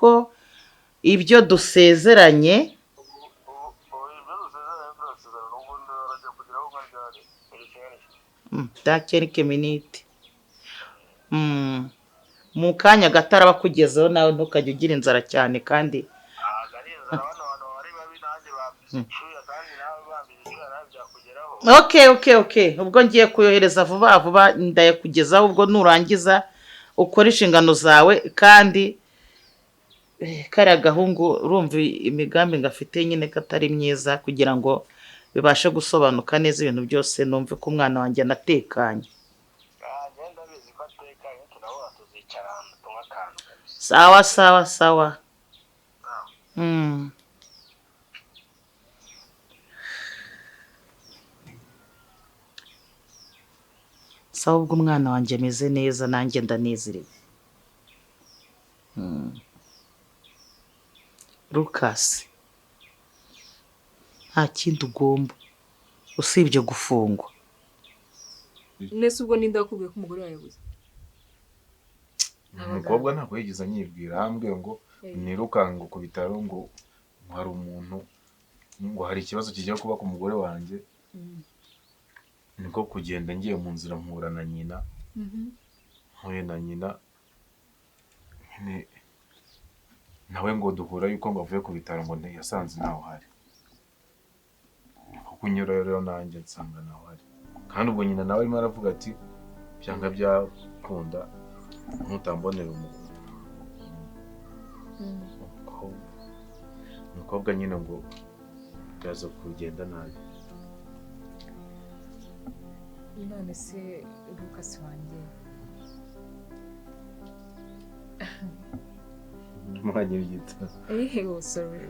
yuko ibyo dusezeranye dans quelques minutes mu kanya gato araba akugezeho nawe ntukajya ugira inzara cyane kandi okay ubwo ngiye kuyohereza vuba vuba ndayakugezaho ubwo nurangiza ukora inshingano zawe kandi kariya gahungu urumva imigambi ngafite nyine katari myiza kugira ngo bibashe gusobanuka neza ibintu byose numve ko umwana wanjye anatekanye sawa sawa sawa sawa ubwo umwana wanjye ameze neza nanjye ndanezerewe Lucas nta kindi ugomba usibye gufungwa nese ubwo ninde wakubwiye ko umugore wawe yabuze umukobwa ntabwo yigeze anyibwira hambwe ngo nirukange ku bitaro ngo hari umuntu ngo hari ikibazo kigiye kuba ku mugore wanjye niko kugenda ngiye mu nzira mpura na nyina mpuye na nyina nawe ngo duhura yuko ngo avuye ku bitaro ngo yasanze ntaho hari kuko unyura rero nanjye nsanga ntaho hari kandi ubwo nyina nawe arimo aravuga ati byanga byakunda ntutambonera umukobwa nyine ngo byaza kugenda nabi none se Lucas wanjye mwanya w'igita sorry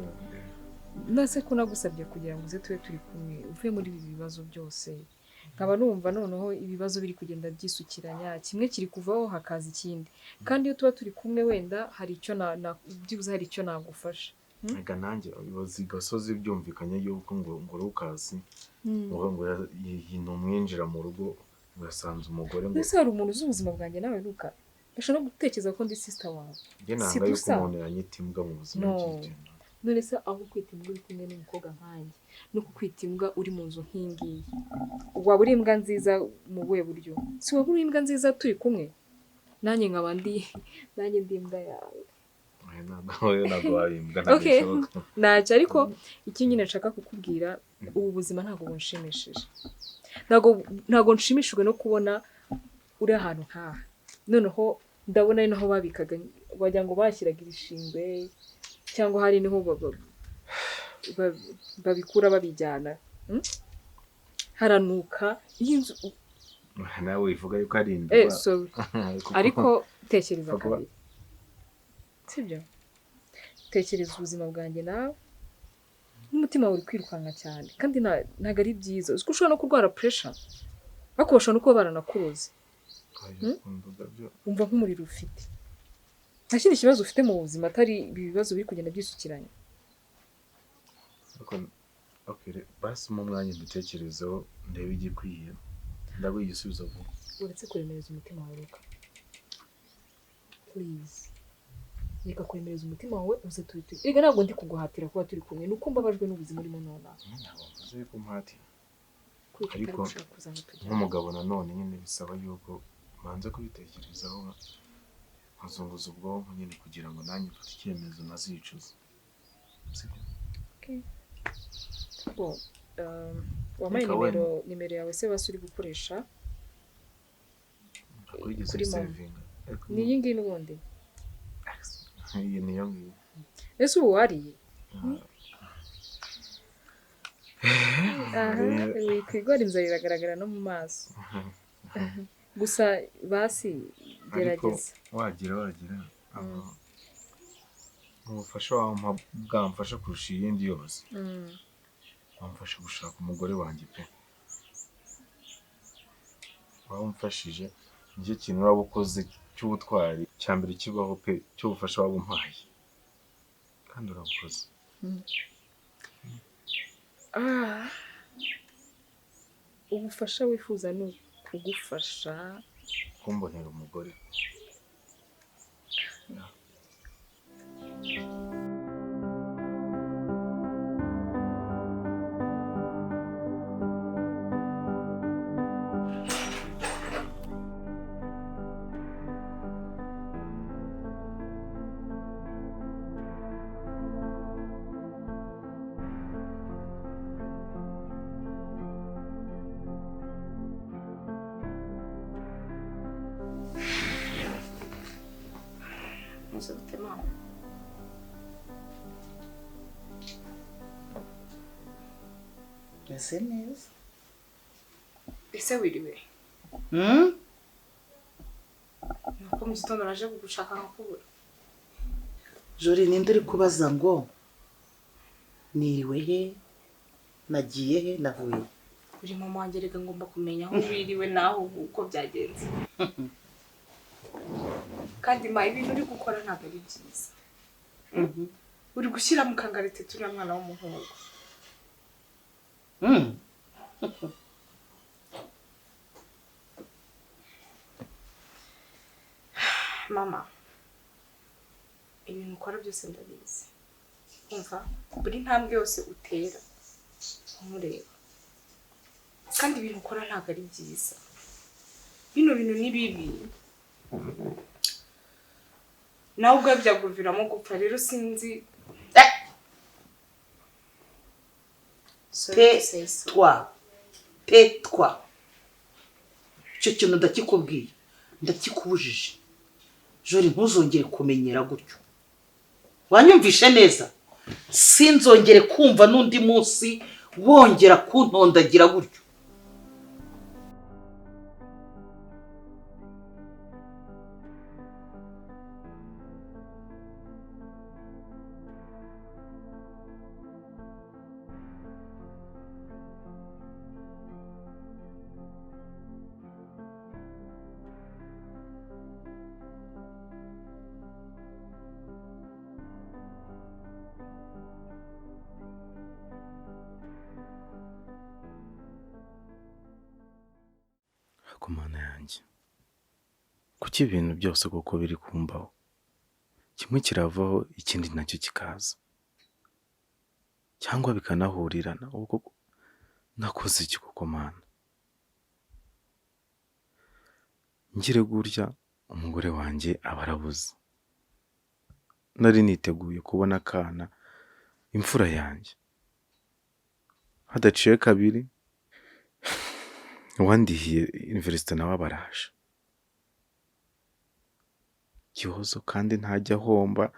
nase ko nagusabye kugira ngo uze tube turi kumwe uvuye muri ibi bibazo byose nkaba numva noneho ibibazo biri kugenda byisukiranya kimwe kiri kuvaho hakaza ikindi kandi iyo tuba turi kumwe wenda hari icyo byibuze hari icyo nagufasha ega nanjye abayobozi gasozi byumvikanye yuko ngo Lucas ngo yinumwinjira mu rugo ugasanze umugore ngo ese hari umuntu uzi ubuzima bwanjye nawe Lucas bashobora no gutekereza ko ndi sister wawe njye nanga yuko umuntu yanyita imbwa mu buzima bw'iki none se aho kwita imbwa uri kumwe n'umukobwa nkanjye no kukwita imbwa uri mu nzu nk'ingiyi waba uri imbwa nziza mu buhe buryo si waba uri imbwa nziza turi kumwe nanjye nkaba ndi imbwa yawe ntacyo ariko icyo nyine nshaka kukubwira ubu buzima ntabwo bunshimishije ntabwo nshimishijwe no kubona uri ahantu nk'aha noneho ndabona ari naho babikaga wagira ngo bashyiraga ibishingwe cyangwa hari niho babikura babijyana haranuka y'inzu nawe wivuga yuko ari inda ariko tekereza kabiri sibyo tekereza ubuzima bwanjye nawe n'umutima wawe uri kwirukanka cyane kandi ntabwo ari byiza uzi ko ushobora no kurwara pressure ariko bashobora no kuba baranakuroze umva nk'umuriro ufite nta kindi kibazo ufite mu buzima atari ibi bibazo biri kugenda byisukiranya basi mu mwanya mbitekerezeho ndebe igikwiye ndaguha igisubizo vuba uretse kuremereza umutima wawe reka please reka kuremereza umutima wawe uze turi reka ntabwo ndi kuguhatira kuba turi kumwe nuko mbabajwe n'ubuzima urimo nonaha ntabwo mvuze yuko mpatira ariko nk'umugabo nanone nyine bisaba yuko manze kubitekerezaho nkazunguza ubwonko nyine kugira ngo nanjye mfate icyemezo nazicuza wampaye nimero yawe se basi uri gukoresha kuri sevinga ni iyi ngiyi n'ubundi iyi niyo ngiyo ese ubu wariye wikwigora inzara iragaragara no mu maso gusa basi gerageza wagira ubufasha bwamfasha kurusha iyindi yose wamfasha gushaka umugore wanjye pe wamfashije nicyo kintu waba ukoze cy'ubutwari cya mbere kibaho pe cy'ubufasha waba umpaye kandi urabukoze ubufasha wifuza ni ukugufasha kumbonera umugore meze neza. ese wiriwe nuko mu gitondo naje kugushaka nkakubura. Jori ninde uri kubaza ngo niriwe he, nagiye he, navuye? Uri mama wanjye, reka ngomba kumenya aho wiriwe naho uko byagenze. Kandi ma ibintu uri gukora ntabwo ari byiza. Uri gushyira mu kangarite turi mwana w'umuhungu. Mama, ibintu ukora byose ndabizi. Umva, buri ntambwe yose utera umureba. Kandi ibintu ukora ntabwo ari byiza. Bino bintu ni bibi. Nawe ubwo byaguviramo gupfa, rero sinzi. Tais-toi. Icyo kintu ndakikubwiye, ndakikubujije. Jori ntuzongere kumenyera gutyo. Wanyumvishe neza? Sinzongere kumva n'undi munsi wongera kuntondagira gutyo. ku mana yanjye, kuki ibintu byose kuko biri kumbaho, kimwe kiravaho ikindi nacyo kikaza, cyangwa bikanahurirana. ubwo nakoze iki koko mana? ngire gutya umugore wanjye aba arabuze, nari niteguye kubona akana, imfura yanjye, hadaciye kabiri wandihiye universite nawe abaraje. Gihozo kandi ntajya ahomba,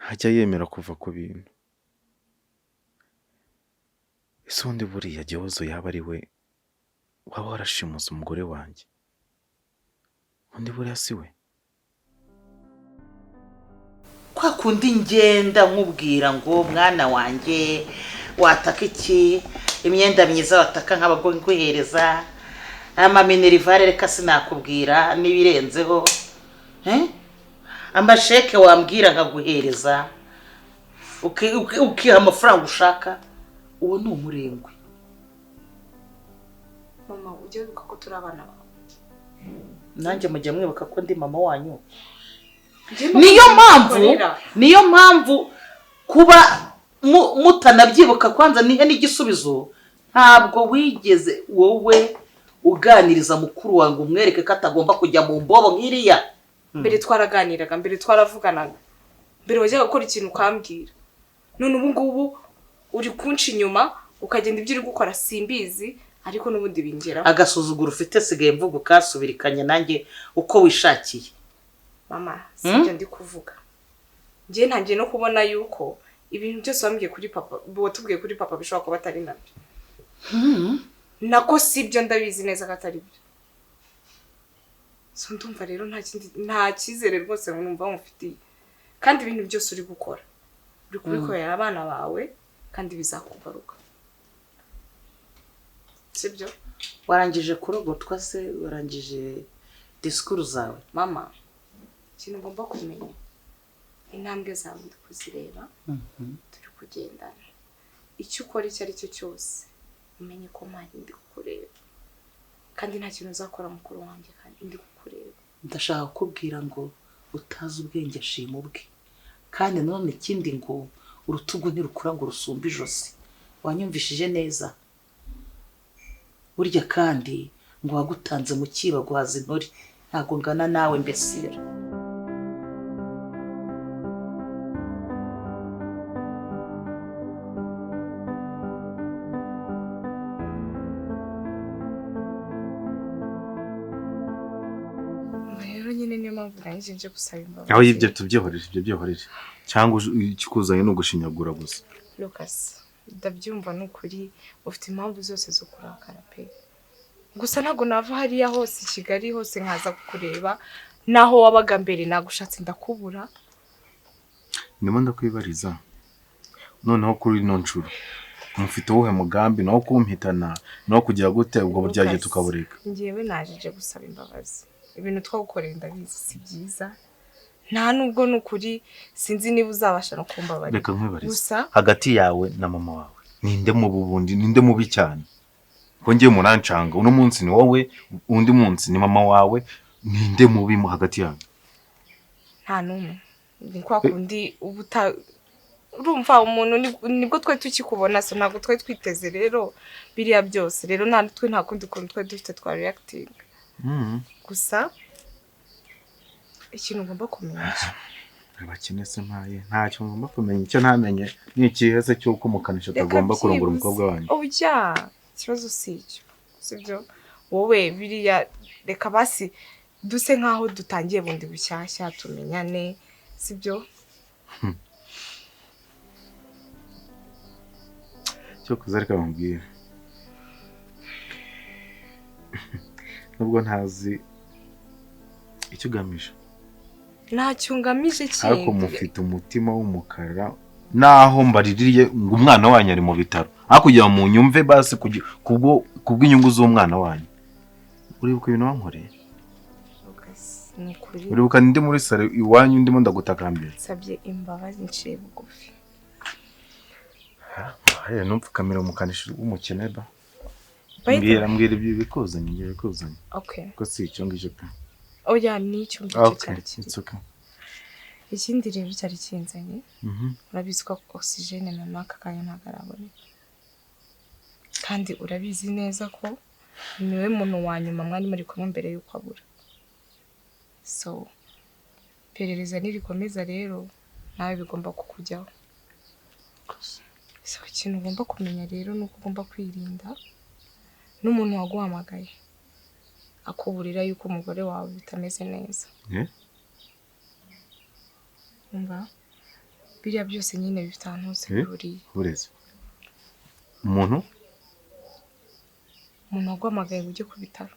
ntajya yemera kuva ku bintu. ese undi buriya Gihozo yaba ari we waba warashimuse umugore wanjye? undi buriya si we? Kwa kundi ngenda nkubwira ngo mwana wanjye wataka iki, imyenda myiza wataka nk'abagore nguhereza, amaminerivare reka sinakubwira n'ibirenzeho, amasheke wambwira nkaguhereza, ukiha amafaranga ushaka. Uwo ni umurengwe. Mama, ujye wibuka ko turi abana bawe. Nanjye mujya mwibuka ko ndi mama wanyu. Niyo mpamvu kuba mutanabyibuka kwanza nihe n'igisubizo. Ntabwo wigeze wowe uganiriza mukuru wangu umwereke ko atagomba kujya mu mbobo nk'iriya. Mbere twaraganiraga, mbere twaravuganaga, mbere wajyaga gukora ikintu ukambwira. None ubu ngubu uri kunca inyuma ukagenda ibyo uri gukora simbizi, ariko n'ubundi bingeraho. Agasuzuguro ufite sigaye mvuga ukasubirikanye nanjye uko wishakiye. Mama, sibyo ndi kuvuga. Ngiye ntangiye no kubona yuko ibintu byose wambwiye kuri papa, watubwiye kuri papa bishobora kuba atari nabyo. Nako sibyo ndabizi neza ko atari byo. So ndumva rero nta cyizere rwose numva mufitiye. Kandi ibintu byose uri gukora, uri kubikorera abana bawe kandi bizakugaruka. Sibyo? Warangije kurogotwa se, warangije disikuru zawe? Mama, ikintu ngomba kumenya, intambwe zawe ndi kuzireba, turi kugendana. Icyo ukora icyo ari cyo cyose, umenye ko mpari ndi kukureba. Kandi nta kintu uzakora mukuru wanjye kandi ndi kukureba. Ndashaka kukubwira ngo utazi ubwenge ashima ubwe. Kandi none ikindi ngo urutugu ntirukura ngo rusumbe ijosi. Wanyumvishije neza? Burya kandi ngo wagutanze mu kiba guhaza intore, ntago ngana nawe mbesira. Rero nyine niyo mpamvu nanjye nje gusaba imbabazi. Aho ibyo byihorije cyangwa ikikuzanye no gushinyagura gusa. Lucas, ndabyumva n'ukuri ufite impamvu zose zo kurakara pe. Gusa ntabwo nava hariya hose i Kigali hose nkaza kukureba naho wabaga mbere nagushatse ndakubura. ndimo ndakwibariza noneho kuri ino nshuro mufite uwuhe mugambi nawo kumpitana nawo kugira gute ubwo buryaje tukabureka? Ngewe naje gusaba imbabazi. Ibintu twagukoreye ndabizi si byiza. Nta nubwo n'ukuri sinzi niba uzabasha no kumbabarira. Reka nkwibariza. Gusa Hagati yawe na mama wawe ninde mu bubundi ninde mubi cyane? Ko ngiye murancanga uno munsi ni wowe undi munsi ni mama wawe, ninde mubi mu hagati yawe? nta numwe. Ni kwa kundi ubuta urumva umuntu nibwo twe tukikubona so ntabwo twe twiteze rero biriya byose rero nta kundi kuntu twe dufite twa reacting. Gusa ikintu ugomba kumenya abakene se mpaye ntacyo ngomba kumenya. Icyo ntamenye ni ikiheze cy'uko mukanisha atagomba kurongora umukobwa wanjye. Oya ikibazo si icyo sibyo wowe biriya reka basi duse nkaho dutangiye bundi bushyashya tumenyane sibyo. Cyo kuzareka bambwira nubwo ntazi icyo ugamije. Ntacyo ngamije ariko mufite umutima w'umukara naho mbaririye ngo umwana wanyu ari mu bitaro hakugira mu nyumve basi kubw'inyungu z'umwana wanyu. Uribuka ibintu wankoreye? Uribuka ndi muri sare iwanyu ndimo ndagutakambira sabye imbabazi nciye bugufi. Numfukamira umukanishi w'umukene ba mbwira ibyo bikuzanye ngiye bikuzanye. Okay. Ko si icyo ngicyo pe. Oya nicyo ngicyo cyari kiri. Okay. Ikindi rero cyari kinzanye. Urabizi ko oxygene na naka kanya ntagarabone. Kandi urabizi neza ko niwe muntu wa nyuma mwari muri kumwe mbere yuko abura. So perereza nirikomeza rero nawe bigomba kukujyaho. So ikintu ugomba kumenya rero nuko ugomba kwirinda n'umuntu waguhamagaye akuburira yuko umugore wawe bitameze neza. Umva biriya byose nyine bifite ahantu hose bihuriye. Bureze umuntu waguhamagaye ngo ujye ku bitaro.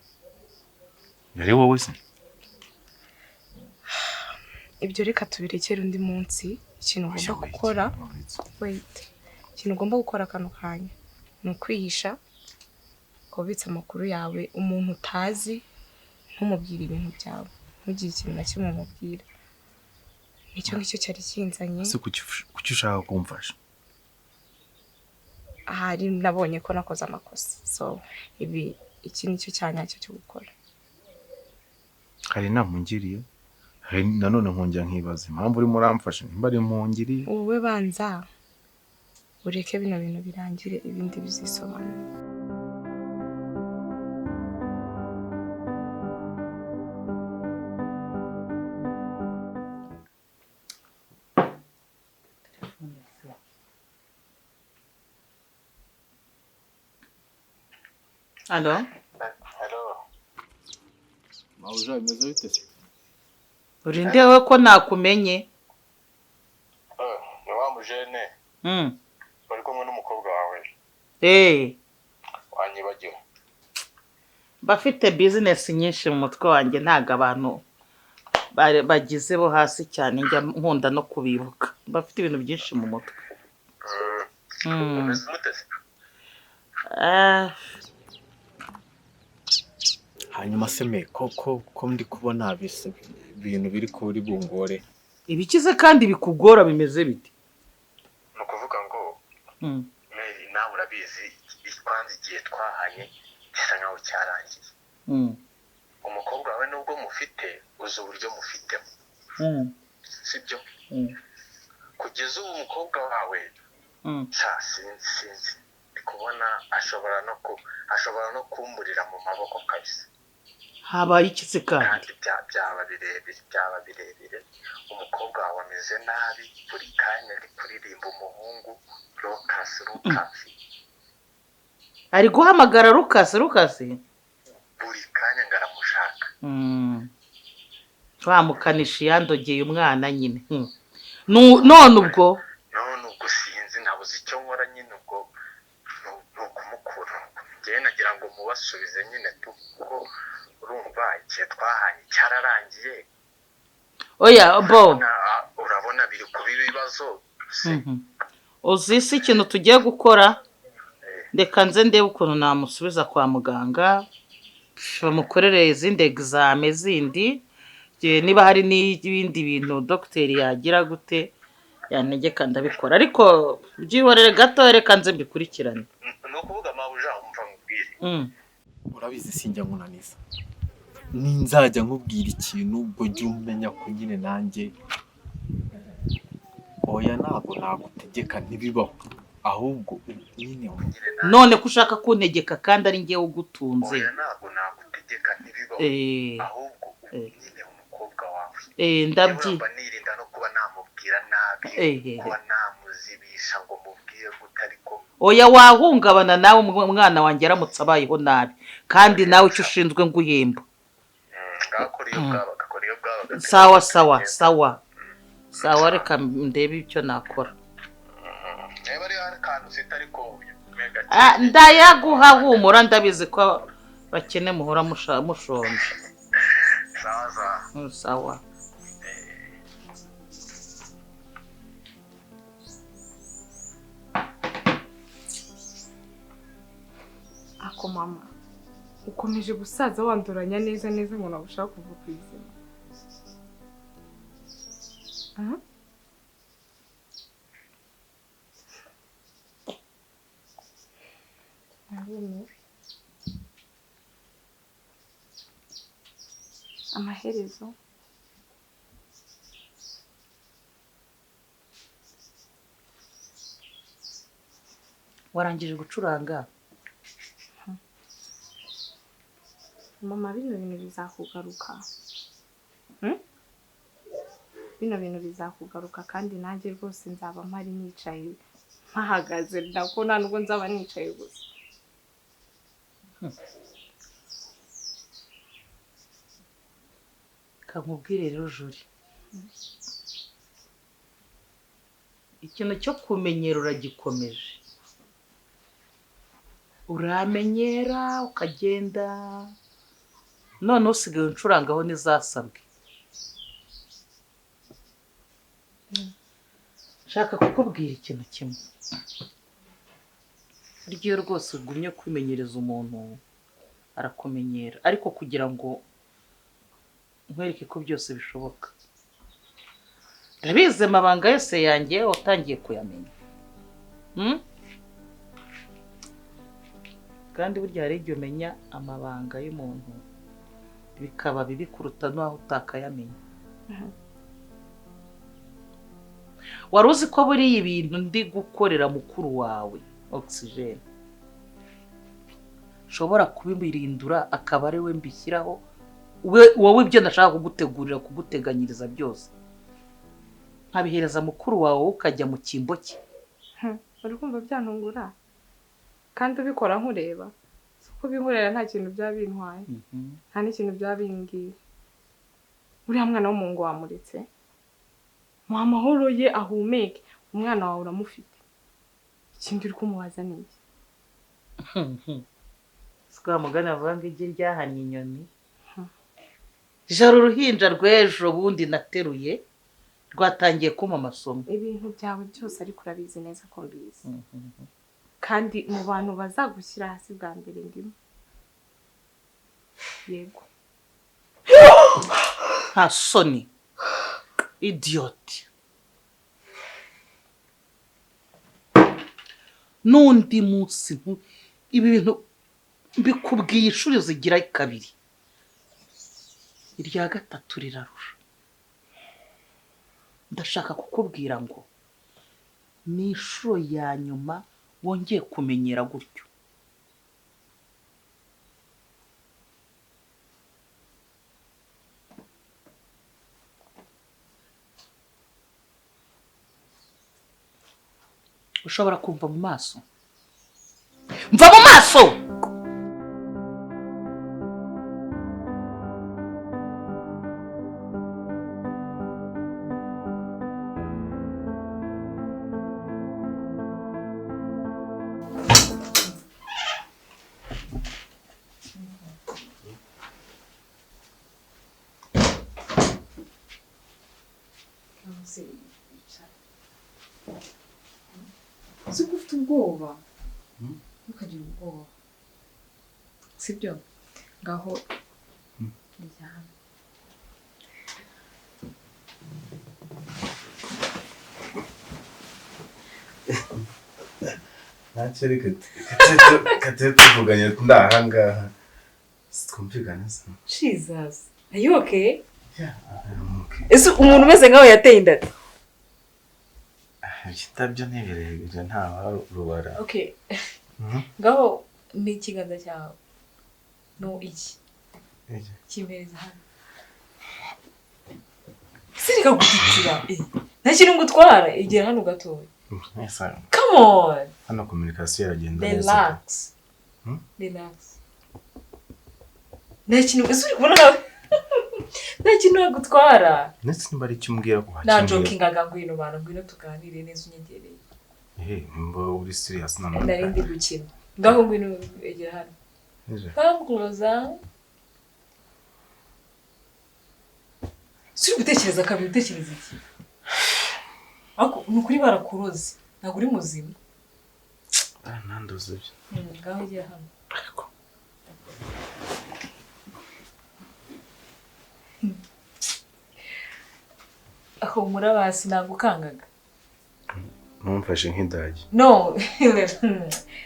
yari wowe se? Ibyo reka tubirekere undi munsi. Ikintu ugomba gukora ikintu ugomba gukora kano kanya ni ukwihisha kubitsa amakuru yawe umuntu utazi ntumubwire ibintu byawe ntugire ikintu na kimwe umubwira. Nicyo ngicyo cyari kinzanye. Se kuki ushaka kumfasha? Ahari nabonye ko nakoze amakosa so iki nicyo cyanyacyo cyo gukora. Hari namungiriye hari nanone nkongera nkibaza impamvu uri muramfasha nimba ari mungiriye. Wowe banza ureke bino bintu birangire ibindi bizisobanura. Allo? Hello. Mauja imeze bite se? Urinde we ko nakumenye? Ni wa mujene. Bari kumwe n'umukobwa wawe. Wanyibagiwe. Bafite business nyinshi mu mutwe wanjye ntago abantu bagize bo hasi cyane njya nkunda no kubibuka. Bafite ibintu byinshi mu mutwe. Hanyuma seme ko ndi kubona bise ibintu biri kuri bungore. Ibikize kandi bikugora bimeze bite? No kuvuga ngo nawe urabizi ikwanze igihe twahanye gisa nkaho cyarangiye. Umukobwa wawe nubwo mufite uzi uburyo mufitemo. Sibyo? Kugeza ubu umukobwa wawe sinzi kubona ashobora no kumburira mu maboko kabisa. Habaye ikize kandi byaba birebire. Umukobwa wawe ameze nabi buri kanya ari kuririmba umuhungu Lucas. Ari guhamagara Lucas? Buri kanya ngaramushaka. Twamukanishi yandogeye umwana nyine. None ubwo sinzi nabuze icyo nkora nyine ubwo ni ukumukura njyewe nagira ngo mubasubize nyine kuko urumva igihe twahanye cyararangiye oya bo urabona biri kuba ibibazo uzi isi ikintu tugiye gukora reka nze ndebe ukuntu namusubiza kwa muganga bamukorere izindi egizame zindi niba hari n'ibindi bintu dogiteri yagira gute yantegeka ndabikora ariko byihorere gato reka nze mbikurikirane ni ukuvuga mabuja umva nkubwire urabizi sinjya nkunaniza ninzajya nkubwira ikintu ubwo jya umenya ko nyine nanjye oya ntabwo nagutegeka ntibibaho ahubwo nyine none ko ushaka kuntegeka kandi ari njyewe ugutunze oya ntabwo nagutegeka ntibibaho ahubwo nyine umukobwa wawe ndabyiga nirinda no kuba namubwira nabi kuba namuzibisha ngo mubwire gute ariko oya wahungabana nawe umwana wanjye aramutse abayeho nabi kandi nawe icyo ushinzwe nguhemba sawa sawa sawa sawa reka ndebe icyo nakora ndayaguha humura ndabizi ko bakene muhora mushonje sawa ako mama ukomeje gusaza wanduranya neza neza ngo ntabwo ushaka kuva ku izina amaherezo warangije gucuranga mama bino bintu bizakugaruka bino bintu bizakugaruka kandi nanjye rwose nzaba mpari nicaye mpahagaze nako nta nubwo nzaba nicaye gusa kankubwire rero juri ikintu cyo kumenyera uragikomeje uramenyera ukagenda none usigaye uncurangaho n'izasabwe nshaka kukubwira ikintu kimwe buryo rwose ugumye kwimenyereza umuntu arakumenyera ariko kugira ngo nkwereke ko byose bishoboka ndabizi amabanga yose yanjye watangiye kuyamenya kandi burya hari igihe umenya amabanga y'umuntu bikaba bibi kuruta n'aho utakayamenya wari uzi ko buriya ibintu ndi gukorera mukuru wawe oxygen ushobora kubibirindura akaba ari we mbishyiraho wowe ibyo ndashaka kugutegurira kuguteganyiriza byose nkabihereza mukuru wawe ukajya mu cyimbo cye uri kumva byantungura kandi ubikora nkureba kuko binkorera nta kintu byaba bintwaye nta n'ikintu byaba bimbwiye uriya mwana w'umuhungu wamuretse muha amahoro ye ahumeke umwana wawe uramufite ikindi uri kumubaza ni iki siko mugana avuga ngo igi ryahannye inyoni jara uruhinja rw'ejo bundi nateruye rwatangiye kuma amasomo ibintu byawe byose ariko urabizi neza ko mbizi kandi mu bantu bazagushyira hasi bwa mbere ndimo yego nta soni idiyoti n'undi munsi ibi bintu mbikubwiye inshuro zigira kabiri irya gatatu rirarusha ndashaka kukubwira ngo ni inshuro ya nyuma wongeye kumenyera gutyo ushobora kumva mu maso mva mu maso uzi ko ufite ubwoba ntukagira ubwoba sibyo ngaho ryama ntacyo reka katete tuvuganye ndahangaha twumvikana se Jesus are you okay yeah I'm okay ese umuntu umeze nkawe yateye inda ikitabyo ntibirebire nta rubara okay ngaho ni ikiganza cyawe no iki kimereza hano sirika gutitira nta kintu ngutwara igera hano gatoya come on hano communication iragenda neza relax relax nta kintu uri kubona nawe nta kintu nagutwara ndetse niba ari icyo umbwira ko nta joking ngwino bana ngwino tuganire neza unyegereye mba uri serious none narindi gukina ngaho ngwino egera hano come closer suri gutekereza kabiri utekereza iki ako nukuri barakuroze ntabwo uri muzima nandoze ngaho egera hano aho murabasi nagukangaga numfashe nk'indagi no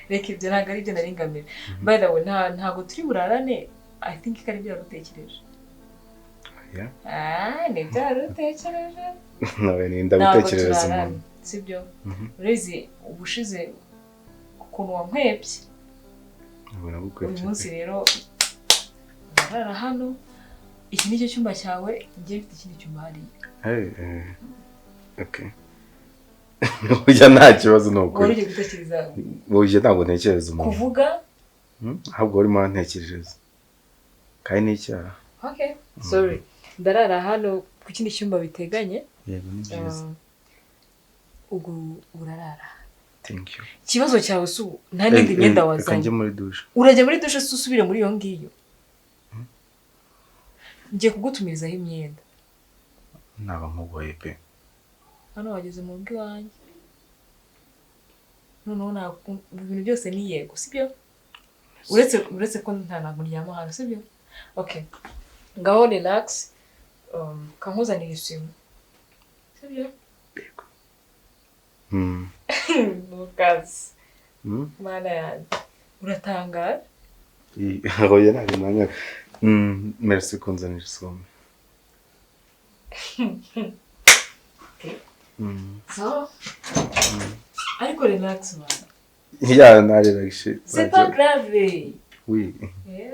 reka ibyo ntabwo ari byo naringamira by the way ntabwo turi burarane I think ko ari byo warutekereje ni byo warutekereje nawe ninda gutekereza umuntu sibyo urizi ubushize ukuntu wankwebye uyu munsi rero ndarara hano iki nicyo cyumba cyawe ngiye mfite ikindi cyumba hariya okay ujya nta kibazo n'ukuri wari ugiye gutekereza ujya ntabwo ntekereza umuntu kuvuga ahubwo urimo ntekereza kandi ni icyaha okay sorry ndarara hano ku kindi cyumba biteganye yego ni byiza ubwo urarara thank you ikibazo cyawe su nta n'indi myenda wazanye njye muri douche urajya muri douche usubire muri iyo ngiyo ngiye kugutumirizaho imyenda naba nkugoye pe hano wageze mu rugo iwanjye noneho ibintu byose ni yego sibyo uretse ko ntabwo ndyama hano sibyo okay ngaho relax kankuzanira isume sibyo yego nukazi mana yanjye uratangara oya ntabwo nanga merci kunzanira isume so ariko relax man yeah narelaxe c'est pas grave oui yeah